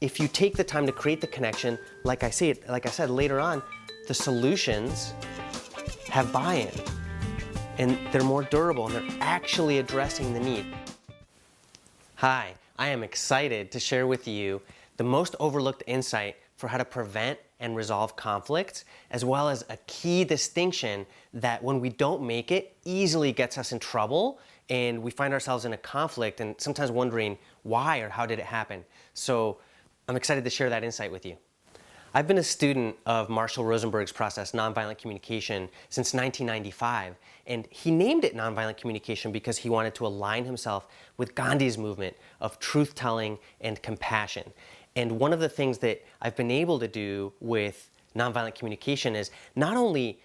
if you take the time to create the connection, like I said later on, the solutions have buy-in, and they're more durable, and they're actually addressing the need. Hi, I am excited to share with you the most overlooked insight for how to prevent and resolve conflicts, as well as a key distinction that when we don't make it, easily gets us in trouble, and we find ourselves in a conflict and sometimes wondering why or how did it happen. So I'm excited to share that insight with you. I've been a student of Marshall Rosenberg's process, Nonviolent Communication, since 1995, and he named it Nonviolent Communication because he wanted to align himself with Gandhi's movement of truth-telling and compassion. And one of the things that I've been able to do with Nonviolent Communication is not only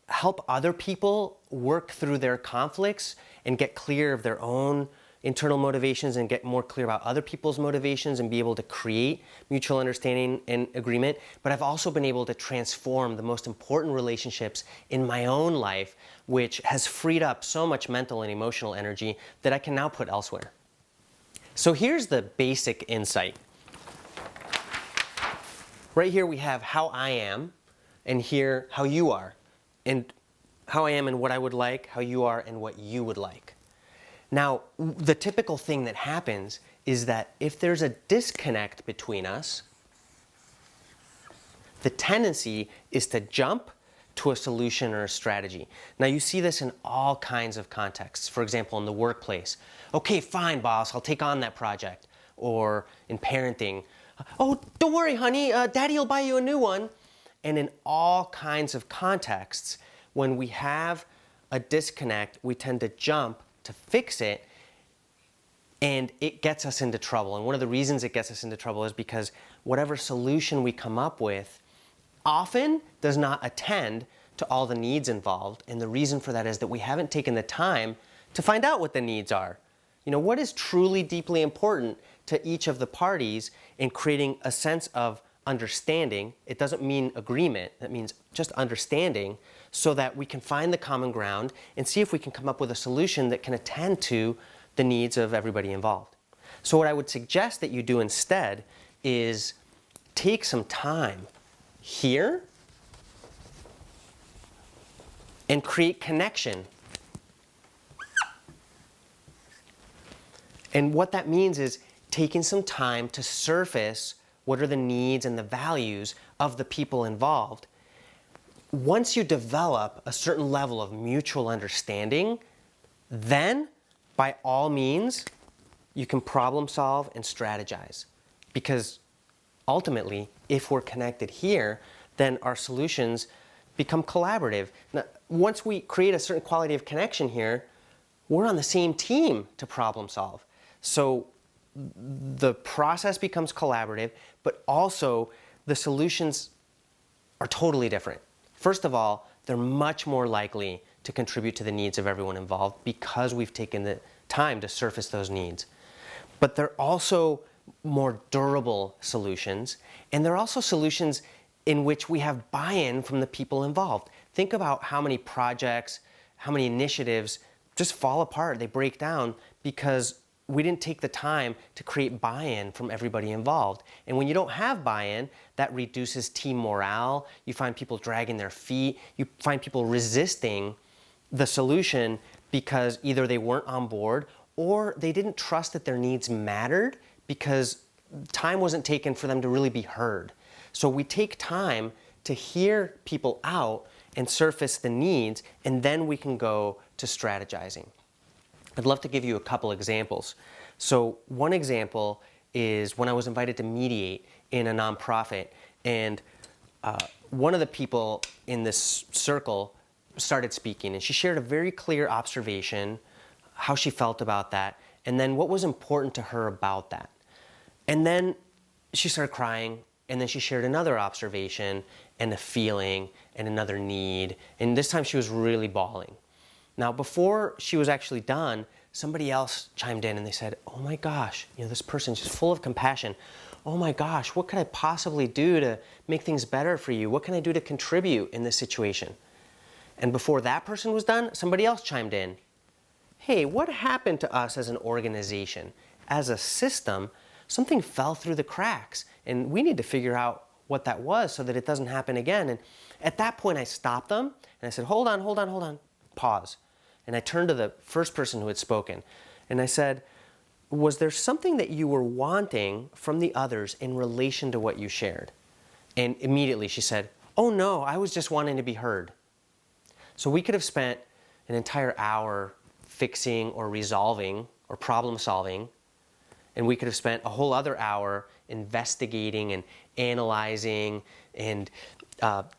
help other people work through their conflicts and get clear of their own internal motivations and get more clear about other people's motivations and be able to create mutual understanding and agreement, but I've also been able to transform the most important relationships in my own life, which has freed up so much mental and emotional energy that I can now put elsewhere. So here's the basic insight. Right here we have how I am, and here how you are, and how I am and what I would like, how you are and what you would like. Now, the typical thing that happens is that if there's a disconnect between us, the tendency is to jump to a solution or a strategy. Now, you see this in all kinds of contexts. For example, in the workplace. Okay, fine, boss, I'll take on that project. Or in parenting. Oh, don't worry, honey, daddy will buy you a new one. And in all kinds of contexts, when we have a disconnect, we tend to jump to fix it, and it gets us into trouble. And one of the reasons it gets us into trouble is because whatever solution we come up with often does not attend to all the needs involved. And the reason for that is that we haven't taken the time to find out what the needs are. You know, what is truly deeply important to each of the parties in creating a sense of understanding. It doesn't mean agreement, that means just understanding, so that we can find the common ground and see if we can come up with a solution that can attend to the needs of everybody involved. So what I would suggest that you do instead is take some time here and create connection. And what that means is taking some time to surface what are the needs and the values of the people involved. Once you develop a certain level of mutual understanding, then by all means, you can problem solve and strategize. Because ultimately, if we're connected here, then our solutions become collaborative. Now, once we create a certain quality of connection here, we're on the same team to problem solve. So the process becomes collaborative, but also the solutions are totally different. First of all, they're much more likely to contribute to the needs of everyone involved because we've taken the time to surface those needs. But they're also more durable solutions, and they're also solutions in which we have buy-in from the people involved. Think about how many projects, how many initiatives just fall apart, they break down because we didn't take the time to create buy-in from everybody involved. And when you don't have buy-in, that reduces team morale. You find people dragging their feet. You find people resisting the solution because either they weren't on board or they didn't trust that their needs mattered because time wasn't taken for them to really be heard. So we take time to hear people out and surface the needs, and then we can go to strategizing. I'd love to give you a couple examples. So one example is when I was invited to mediate in a nonprofit, and one of the people in this circle started speaking, and she shared a very clear observation, how she felt about that, and then what was important to her about that. And then she started crying, and then she shared another observation and a feeling and another need, and this time she was really bawling. Now, before she was actually done, somebody else chimed in and they said, oh my gosh, you know, this person's just full of compassion. Oh my gosh, what could I possibly do to make things better for you? What can I do to contribute in this situation? And before that person was done, somebody else chimed in. Hey, what happened to us as an organization, as a system, something fell through the cracks and we need to figure out what that was so that it doesn't happen again. And at that point I stopped them and I said, hold on, pause. And I turned to the first person who had spoken and I said, was there something that you were wanting from the others in relation to what you shared? And immediately she said, oh no, I was just wanting to be heard. So we could have spent an entire hour fixing or resolving or problem solving, and we could have spent a whole other hour investigating and analyzing and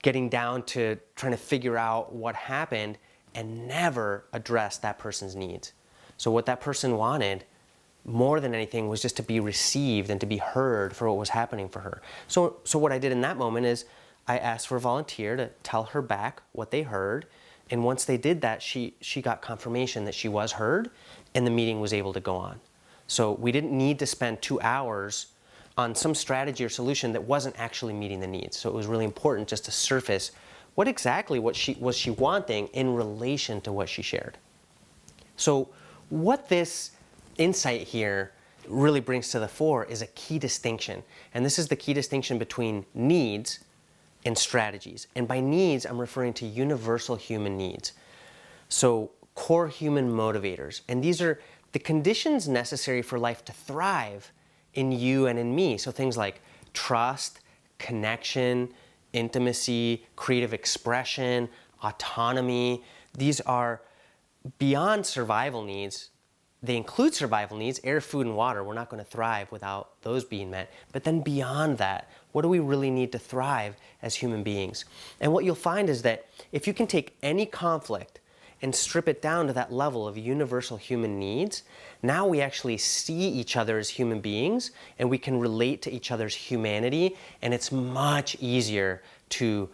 getting down to trying to figure out what happened and never address that person's needs. So what that person wanted more than anything was just to be received and to be heard for what was happening for her. So what I did in that moment is I asked for a volunteer to tell her back what they heard, and once they did that, she got confirmation that she was heard and the meeting was able to go on. So we didn't need to spend 2 hours on some strategy or solution that wasn't actually meeting the needs. So it was really important just to surface what exactly was she wanting in relation to what she shared. So what this insight here really brings to the fore is a key distinction. And this is the key distinction between needs and strategies. And by needs, I'm referring to universal human needs. So core human motivators. And these are the conditions necessary for life to thrive in you and in me. So things like trust, connection, intimacy, creative expression, autonomy. These are beyond survival needs. They include survival needs, air, food, and water. We're not going to thrive without those being met. But then beyond that, what do we really need to thrive as human beings? And what you'll find is that if you can take any conflict and strip it down to that level of universal human needs, now we actually see each other as human beings and we can relate to each other's humanity, and it's much easier to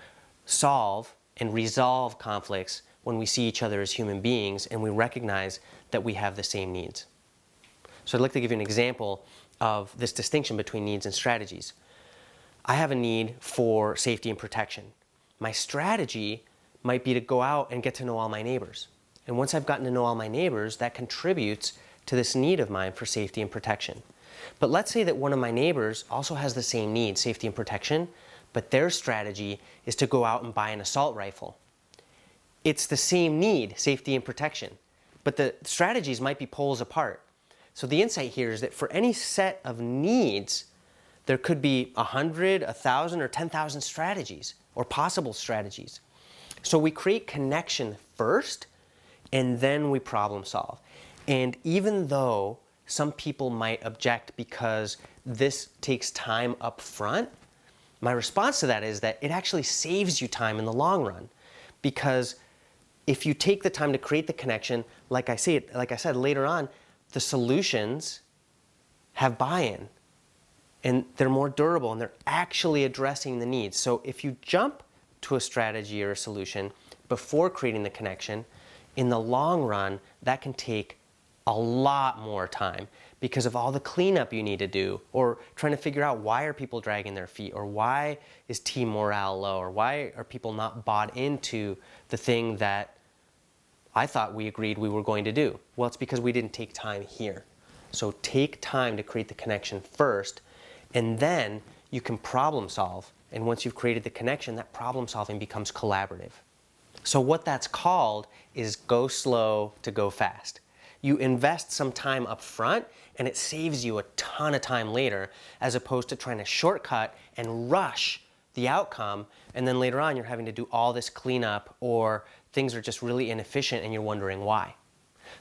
solve and resolve conflicts when we see each other as human beings and we recognize that we have the same needs. So I'd like to give you an example of this distinction between needs and strategies. I have a need for safety and protection. My strategy might be to go out and get to know all my neighbors. And once I've gotten to know all my neighbors, that contributes to this need of mine for safety and protection. But let's say that one of my neighbors also has the same need, safety and protection, but their strategy is to go out and buy an assault rifle. It's the same need, safety and protection, but the strategies might be poles apart. So the insight here is that for any set of needs, there could be 100, 1,000, or 10,000 strategies or possible strategies. So we create connection first, and then we problem solve. And even though some people might object because this takes time up front, my response to that is that it actually saves you time in the long run. Because if you take the time to create the connection, like I said later on, the solutions have buy-in and they're more durable and they're actually addressing the needs. So if you jump to a strategy or a solution before creating the connection, in the long run, that can take a lot more time because of all the cleanup you need to do, or trying to figure out why are people dragging their feet, or why is team morale low, or why are people not bought into the thing that I thought we agreed we were going to do. Well, it's because we didn't take time here. So take time to create the connection first, and then you can problem solve. And once you've created the connection, that problem solving becomes collaborative. So what that's called is go slow to go fast. You invest some time up front and it saves you a ton of time later, as opposed to trying to shortcut and rush the outcome, and then later on you're having to do all this cleanup, or things are just really inefficient and you're wondering why.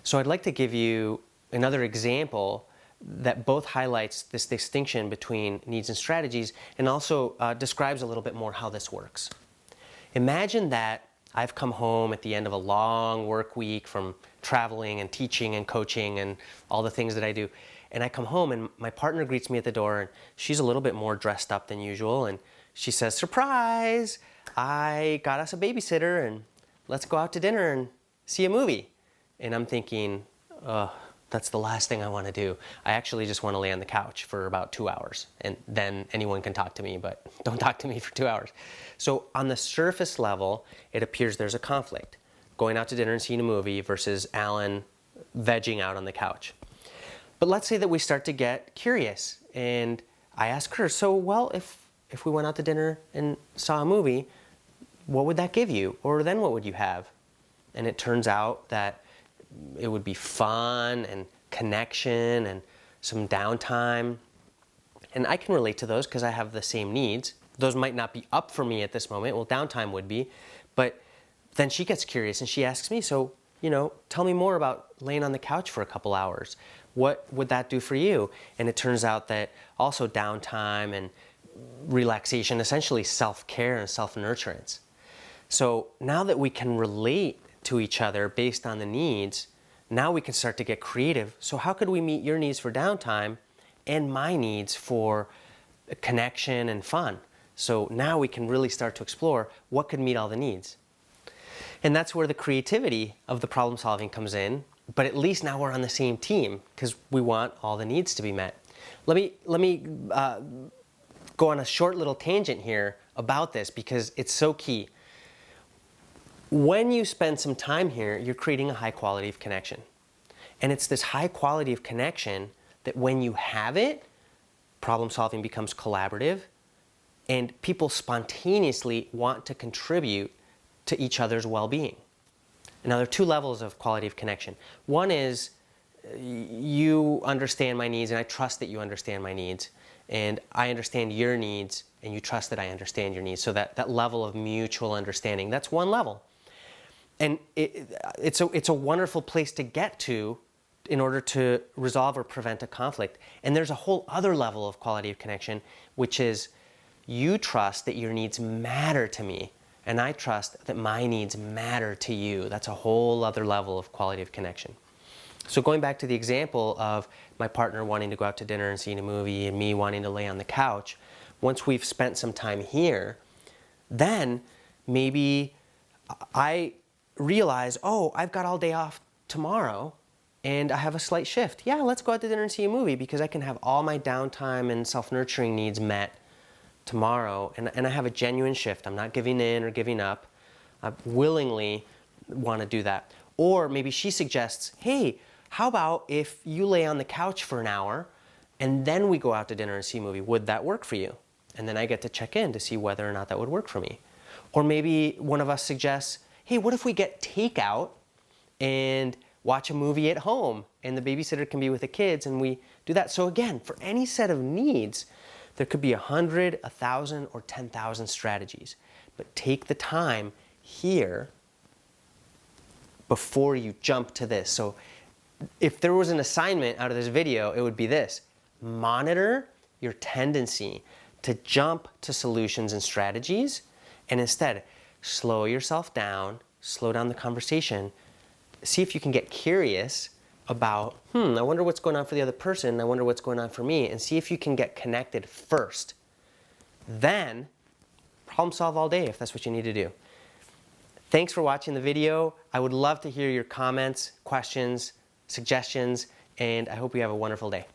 So I'd like to give you another example that both highlights this distinction between needs and strategies, and also describes a little bit more how this works. Imagine that I've come home at the end of a long work week from traveling and teaching and coaching and all the things that I do, and I come home and my partner greets me at the door, and she's a little bit more dressed up than usual, and she says, "Surprise! I got us a babysitter and let's go out to dinner and see a movie." And I'm thinking, that's the last thing I want to do. I actually just want to lay on the couch for about 2 hours, and then anyone can talk to me, but don't talk to me for 2 hours. So on the surface level, it appears there's a conflict. Going out to dinner and seeing a movie versus Alan vegging out on the couch. But let's say that we start to get curious and I ask her, so, well, if we went out to dinner and saw a movie, what would that give you? Or then what would you have? And it turns out that it would be fun and connection and some downtime. And I can relate to those because I have the same needs. Those might not be up for me at this moment. Well, downtime would be. But then she gets curious and she asks me, so, tell me more about laying on the couch for a couple hours. What would that do for you? And it turns out that also downtime and relaxation, essentially self-care and self-nurturance. So now that we can relate to each other based on the needs, now we can start to get creative. So how could we meet your needs for downtime and my needs for connection and fun? So now we can really start to explore what could meet all the needs. And that's where the creativity of the problem solving comes in, but at least now we're on the same team because we want all the needs to be met. Let me go on a short little tangent here about this because it's so key. When you spend some time here, you're creating a high quality of connection. And it's this high quality of connection that when you have it, problem solving becomes collaborative and people spontaneously want to contribute to each other's well-being. Now, there are two levels of quality of connection. One is you understand my needs and I trust that you understand my needs, and I understand your needs and you trust that I understand your needs. So that level of mutual understanding, that's one level. And it's a wonderful place to get to in order to resolve or prevent a conflict. And there's a whole other level of quality of connection, which is you trust that your needs matter to me, and I trust that my needs matter to you. That's a whole other level of quality of connection. So going back to the example of my partner wanting to go out to dinner and see a movie and me wanting to lay on the couch, once we've spent some time here, then maybe I realize, oh, I've got all day off tomorrow and I have a slight shift. Yeah, let's go out to dinner and see a movie because I can have all my downtime and self-nurturing needs met tomorrow, and I have a genuine shift. I'm not giving in or giving up. I willingly want to do that. Or maybe she suggests, hey, how about if you lay on the couch for an hour and then we go out to dinner and see a movie? Would that work for you? And then I get to check in to see whether or not that would work for me. Or maybe one of us suggests, hey, what if we get takeout and watch a movie at home and the babysitter can be with the kids and we do that? So again, for any set of needs, there could be 100, 1,000, or 10,000 strategies. But take the time here before you jump to this. So if there was an assignment out of this video, it would be this. Monitor your tendency to jump to solutions and strategies, and instead slow yourself down, slow down the conversation, see if you can get curious about, I wonder what's going on for the other person, I wonder what's going on for me, and see if you can get connected first. Then, problem solve all day if that's what you need to do. Thanks for watching the video. I would love to hear your comments, questions, suggestions, and I hope you have a wonderful day.